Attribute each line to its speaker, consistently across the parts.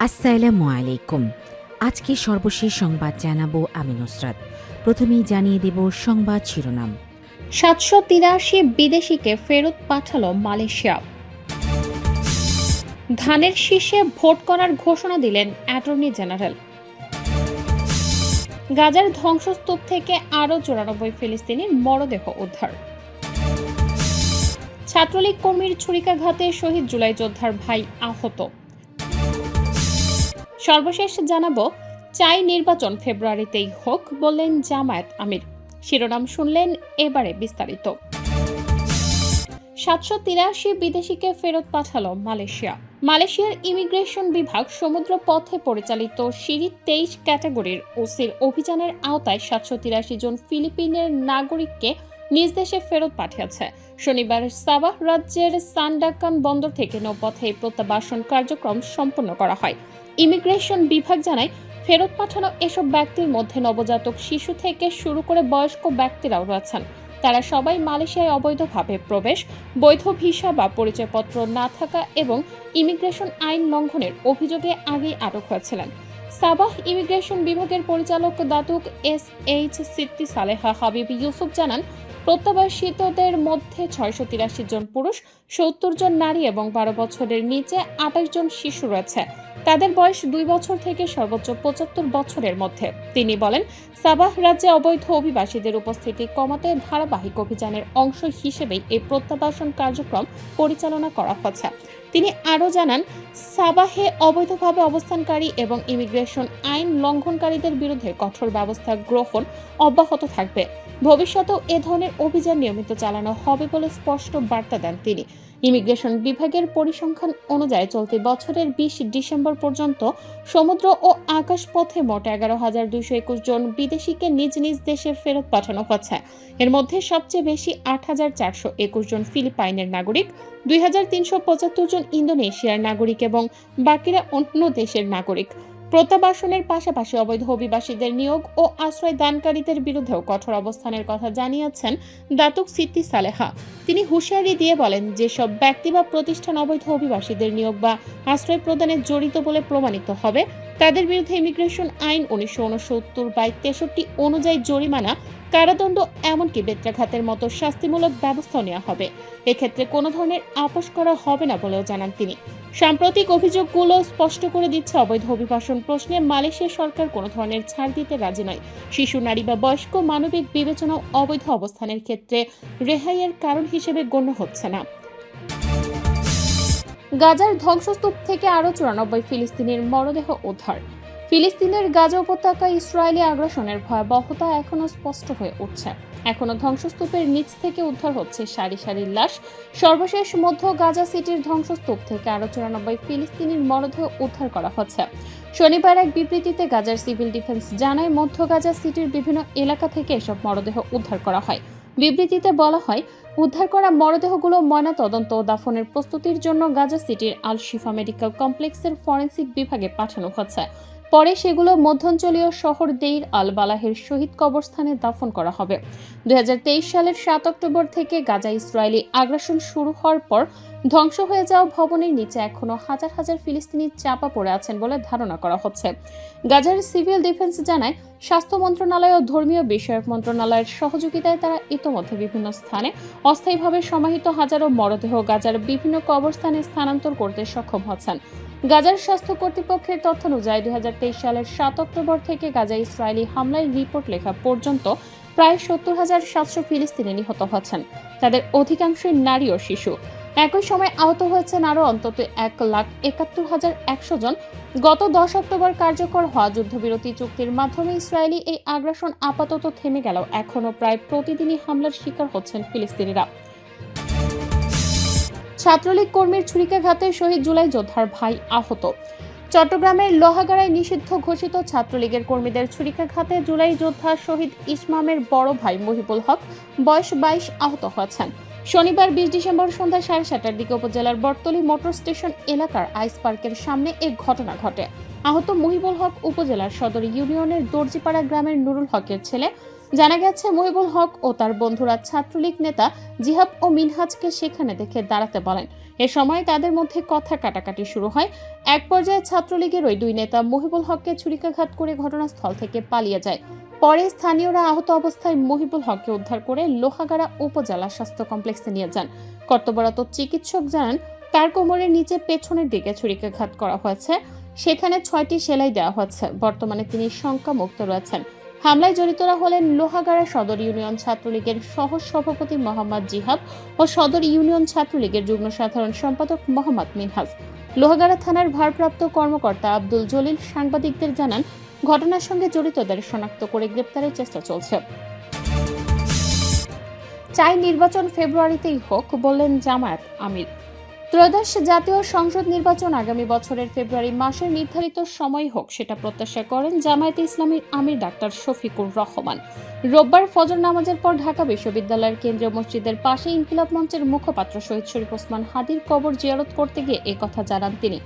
Speaker 1: আসসালামু আলাইকুম। আজকে সর্বশেষ সংবাদ জানাবো আমি নুসরাত। প্রথমেই জানিয়ে দেব সংবাদ শিরোনাম।
Speaker 2: 783 বিদেশিকে ফেরত পাঠালো মালয়েশিয়া। ধানের শীষে ভোট করার ঘোষণা দিলেন অ্যাটর্নি জেনারেল। গাজার ধ্বংসস্তূপ থেকে আরও 94 ফিলিস্তিনির মরদেহ উদ্ধার। ছাত্রলীগ কর্মীর ছুরিকাঘাতে শহীদ জুলাই যোদ্ধার ভাই আহত। সর্বশেষ জানাবো, চাই নির্বাচন ফেব্রুয়ারিতেই হোক, বললেন জামায়াত আমির। শিরোনাম শুনলেন, এবারে বিস্তারিত। 783 বিদেশিকে ফেরত পাঠালো মালয়েশিয়া। মালয়েশিয়ার ইমিগ্রেশন বিভাগ সমুদ্র পথে পরিচালিত সিঁড়ি 23 ক্যাটাগরির ওসির অভিযানের আওতায় 783 জন ফিলিপিনের নাগরিককে নিজ দেশে ফেরত পাঠিয়েছে। শনিবার সাবাহ রাজ্যের সান্ডাকান বন্দর থেকে নৌপথে এই প্রত্যাবাসন কার্যক্রম সম্পন্ন করা হয়। ইমিগ্রেশন বিভাগ জানায়, ফেরত পাঠানো এসব ব্যক্তির মধ্যে নবজাতক শিশু থেকে শুরু করে বয়স্ক ব্যক্তিরাও রয়েছেন। তারা সবাই মালয়েশিয়ায় অবৈধভাবে প্রবেশ, বৈধ ভিসা বা পরিচয়পত্র না থাকা এবং ইমিগ্রেশন আইন লঙ্ঘনের অভিযোগে আগেই আটক হয়েছিলেন। সাবাহ ইমিগ্রেশন বিভাগের পরিচালক দাতুক SH সিদ্দি সালেহা হাবিব ইউসুফ জানান, প্রত্যাবাসিতদের মধ্যে 683 জন পুরুষ, 70 জন নারী এবং 12 বছরের নিচে 28 জন শিশু রয়েছে। তাদের বয়স 2 বছর থেকে সর্বোচ্চ 75 বছরের মধ্যে। তিনি বলেন, সাবাহ রাজ্যে অবৈধ অভিবাসীদের উপস্থিতি কমাতে ধারাবাহিক অভিযানের অংশ হিসেবেই এই প্রত্যাবাসন কার্যক্রম পরিচালনা করা হচ্ছে। তিনি আরও জানান, সাবাহে অবৈধভাবে অবস্থানকারী এবং ইমিগ্রেশন আইন লঙ্ঘনকারীদের বিরুদ্ধে কঠোর ব্যবস্থা গ্রহণ অব্যাহত থাকবে। ভবিষ্যতেও এ ধরনের অভিযান নিয়মিত চালানো হবে বলে স্পষ্ট বার্তা দেন তিনি। ইমিগ্রেশন বিভাগের পরিসংখ্যান অনুযায়ী চলতি বছরের 20 ডিসেম্বর পর্যন্ত সমুদ্র ও আকাশপথে মোট 11,221 জন বিদেশিকে নিজ নিজ দেশে ফেরত পাঠানো হচ্ছে। এর মধ্যে সবচেয়ে বেশি 8,421 জন ফিলিপাইনের নাগরিক, 2,375 জন ইন্দোনেশিয়ার নাগরিক এবং বাকিরা অন্য দেশের নাগরিক। প্রত্যাবাসনের পাশাপাশি অবৈধ অভিবাসীদের নিয়োগ ও আশ্রয় দানকারীদের বিরুদ্ধেও কঠোর অবস্থানের কথা জানিয়েছেন দাতুক সিদ্দি সালেহা। তিনি হুঁশিয়ারি দিয়ে বলেন, যেসব ব্যক্তি বা প্রতিষ্ঠান অবৈধ অভিবাসীদের নিয়োগ বা আশ্রয় প্রদানে জড়িত বলে প্রমাণিত হবে, তাদের বিরুদ্ধে ইমিগ্রেশন আইন 1969/63 অনুযায়ী জরিমানা, কারাদণ্ড এমনকি বেত্রাঘাতের মতো শাস্তিমূলক ব্যবস্থা নেওয়া হবে। এক্ষেত্রে কোনো ধরনের আপোষ করা হবে না বলেও জানান তিনি। সাম্প্রতিক অভিযোগগুলো স্পষ্ট করে দিচ্ছে, অবৈধ অভিবাসন প্রশ্নে মালয়েশিয়া সরকার কোনো ধরনের ছাড় দিতে রাজি নয়। শিশু, নারী বা বয়স্ক মানবিক বিবেচনাও অবৈধ অবস্থানের ক্ষেত্রে রেহাইয়ের কারণ হিসেবে গণ্য হচ্ছে না। গাজার ধ্বংসস্তূপ থেকে আরও 94 ফিলিস্তিনির মরদেহ উদ্ধার। ফিলিস্তিনের গাজা উপত্যকায় ইসরায়েলি আগ্রাসনের ভয়াবহতা এখনও স্পষ্ট হয়ে উঠছে। এখনও ধ্বংসস্তূপের নিচ থেকে উদ্ধার হচ্ছে সারি সারি লাশ। সর্বশেষ মধ্য গাজা সিটির ধ্বংসস্তূপ থেকে আরও 94 ফিলিস্তিনির মরদেহ উদ্ধার করা হচ্ছে। শনিবার এক বিবৃতিতে গাজার সিভিল ডিফেন্স জানায়, মধ্য গাজা সিটির বিভিন্ন এলাকা থেকে এসব মরদেহ উদ্ধার করা হয়। বিবৃতিতে বলা হয়, উদ্ধার করা মরদেহগুলো ময়না তদন্ত ও দাফনের প্রস্তুতির জন্য গাজা সিটির আল শিফা মেডিকেল কমপ্লেক্সের ফরেনসিক বিভাগে পাঠানো হচ্ছে। পরে সেগুলো মধ্যাঞ্চলীয় শহর দেইর আল বালাহের শহীদ কবরস্থানে দাফন করা হবে। 2023 সালের 7 অক্টোবর থেকে গাজা ইসরায়েলি আগ্রাসন শুরু হওয়ার পর ধ্বংস হয়ে যাওয়া ভবনের নিচে এখনও হাজার হাজার ফিলিস্তিনি চাপা পড়ে আছেন বলে ধারণা করা হচ্ছে। গাজার সিভিল ডিফেন্স জানায়, স্বাস্থ্য মন্ত্রণালয় ও ধর্মীয় বিষয়ক মন্ত্রণালয়ের সহযোগিতায় তারা ইতোমধ্যে বিভিন্ন স্থানে অস্থায়ীভাবে সমাহিত হাজারো মরদেহ গাজার বিভিন্ন কবরস্থানে স্থানান্তর করতে সক্ষম হচ্ছেন। গাজার স্বাস্থ্য কর্তৃপক্ষের তথ্য অনুযায়ী 2023 সালের 7 অক্টোবর থেকে গাজা ইসরায়েলি হামলায় রিপোর্ট লেখা পর্যন্ত প্রায় 70,700 ফিলিস্তিনি নিহত হচ্ছেন। তাদের অধিকাংশই নারী ও শিশু। একই সময় আহত হয়েছেন আরও অন্তত 1,71,100 জন। গত 10 অক্টোবর কার্যকর হওয়া যুদ্ধবিরতি চুক্তির মাধ্যমে ইসরায়েলি এই আগ্রাসন আপাতত থেমে গেলেও এখনও প্রায় প্রতিদিনই হামলার শিকার হচ্ছেন ফিলিস্তিনিরা। ছাত্রলীগ কর্মীর ছুরিকাঘাতে শহীদ জুলাই যোদ্ধার ভাই আহত। চট্টগ্রামের লোহাগাড়ায় নিষিদ্ধ ঘোষিত ছাত্রলীগের কর্মীদের ছুরিকাঘাতে জুলাই যোদ্ধা শহীদ ইসমামের বড় ভাই মহিবুল হক বয়স 22 আহত হয়েছেন। শনিবার 20 ডিসেম্বর সন্ধ্যা 7:30টার দিকে উপজেলার বটতলী মোটর স্টেশন এলাকার আইস পার্কের সামনে এই ঘটনা ঘটে। আহত মহিবুল হক উপজেলার সদর ইউনিয়নের দর্জিপাড়া গ্রামের নুরুল হকের ছেলে। জানা গেছে, মহিবুল হক ও তার বন্ধুরা ছাত্রলীগ নেতা জিহাব ও মিনহাজকে সেখানে দেখে দাঁড়াতে বলেন। এ সময় তাদের মধ্যে কথা কাটাকাটি শুরু হয়। এক পর্যায়ে ছাত্রলীগের ওই দুই নেতা মহিবুল হককে ছুরিকাঘাত করে ঘটনাস্থল থেকে পালিয়ে যায়। পরে স্থানীয়রা আহত অবস্থায় মহিবুল হককে উদ্ধার করে লোহাগাড়া উপজেলা স্বাস্থ্য কমপ্লেক্সে নিয়ে যান। কর্তব্যরত চিকিৎসক জানান, তার কোমরের নিচে পেছনের দিকে ছুরিকাঘাত করা হয়েছে, সেখানে 6টি সেলাই দেওয়া হয়েছে। বর্তমানে তিনি শঙ্কামুক্ত রয়েছেন। হামলায় জড়িতরা হলেন লোহাগাড়া সদর ইউনিয়ন ছাত্রলীগের সহ সভাপতি মোহাম্মদ জিহাদ ও সদর ইউনিয়ন ছাত্রলীগের যুগ্ম সাধারণ সম্পাদক মোহাম্মদ মিনহাজ। লোহাগাড়া থানার ভারপ্রাপ্ত কর্মকর্তা আব্দুল জলিল সাংবাদিকদের জানান, ঘটনার সঙ্গে জড়িতদের শনাক্ত করে গ্রেপ্তারের চেষ্টা চলছে। চাই নির্বাচন ফেব্রুয়ারিতেই হোক, বললেন জামায়াত আমির। ত্রয়োদশ জাতীয় সংসদ নির্বাচন আগামী বছরের ফেব্রুয়ারি মাসের নির্ধারিত সময় হোক, সেটা প্রত্যাশা করেন জামায়াতে ইসলামীর আমির ডাক্তার শফিকুর রহমান। রোববার ফজর নামাজের পর ঢাকা বিশ্ববিদ্যালয়ের কেন্দ্রীয় মসজিদের পাশে ইনকিলাব মঞ্চের মুখপাত্র শহীদ শরীফ ওসমান হাদির কবর জিয়ারত করতে গিয়ে কথা জানান তিনি।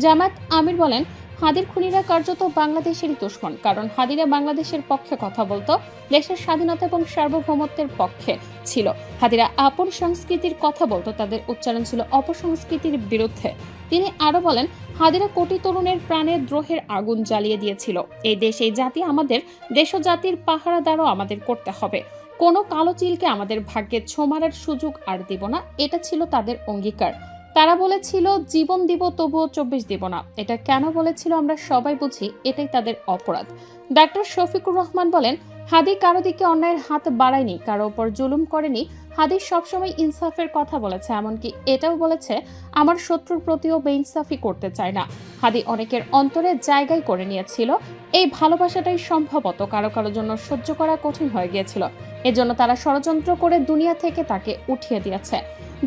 Speaker 2: জামায়াত আমির বলেন, হাদির খুনিরা কার্যত বাংলাদেশেরই দুশমন, কারণ হাদিরা বাংলাদেশের পক্ষে কথা বলতো, দেশের স্বাধীনতা এবং সার্বভৌমত্বের পক্ষে ছিল। হাদিরা আপন সংস্কৃতির কথা বলতো, তাদের উচ্চারণ ছিল অপসংস্কৃতির বিরুদ্ধে। তিনি আরো বলেন, হাদিরা কোটি তরুণের প্রাণের দ্রোহের আগুন জ্বালিয়ে দিয়েছিল। এই দেশ, এই জাতি আমাদের, দেশ ও জাতির পাহারাদারও আমাদের করতে হবে। কোনো কালো চিলকে আমাদের ভাগ্যে ছো মারার সুযোগ আর দিব না, এটা ছিল তাদের অঙ্গীকার। তারা বলেছিল জীবন দিব, তবুও 24 দিব না। এটা কেন বলেছিল আমরা সবাই বুঝি, এটাই তাদের অপরাধ। ডাক্তার শফিকুর রহমান বলেন, হাদি কারো দিকে অন্যায়ের হাত বাড়ায়নি, কারো ওপর জুলুম করেনি। হাদি সবসময় ইনসাফের কথা বলেছে, এমনকি এটাও বলেছে আমার শত্রুর প্রতিও বেইনসাফি করতে চায় না। হাদি অনেকের অন্তরে জায়গায় করে নিয়েছিল। এই ভালোবাসাটাই সম্ভবত কারো কারো জন্য সহ্য করা কঠিন হয়ে গিয়েছিল। এজন্য তারা ষড়যন্ত্র করে দুনিয়া থেকে তাকে উঠিয়ে দিয়েছে।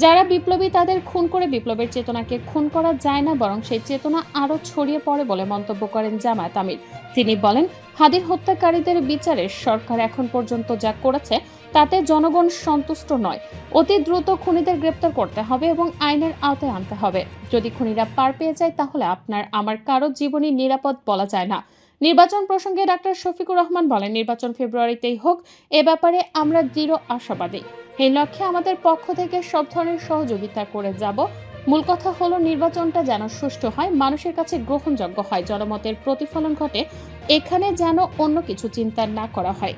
Speaker 2: যারা বিপ্লবী, তাদের খুন করে বিপ্লবের চেতনাকে খুন করা যায় না, বরং সেই চেতনা আরো ছড়িয়ে পড়ে বলে মন্তব্য করেন জামায়াত আমির। তিনি বলেন, হাদির হত্যাকারীদের বিচারে সরকার এখন পর্যন্ত যা করেছে তাতে জনগণ সন্তুষ্ট নয়। অতি দ্রুত খুনিদের গ্রেপ্তার করতে হবে এবং আইনের আওতায় আনতে হবে। যদি খুনিরা পার পেয়ে যায়, তাহলে আপনার আমার কারো জীবনই নিরাপদ বলা যায় না। নির্বাচন প্রসঙ্গে ডাক্তার শফিকুর রহমান বলেন, নির্বাচন ফেব্রুয়ারিতেই হোক, এ ব্যাপারে আমরা দৃঢ় আশাবাদী। এই লক্ষ্যে আমাদের পক্ষ থেকে সব ধরনের সহযোগিতা করে যাব। মূল কথা হলো নির্বাচনটা যেন সুষ্ঠু হয়, মানুষের কাছে গ্রহণযোগ্য হয়, জনমতের প্রতিফলন ঘটে। এখানে যেন অন্য কিছু চিন্তা না করা হয়।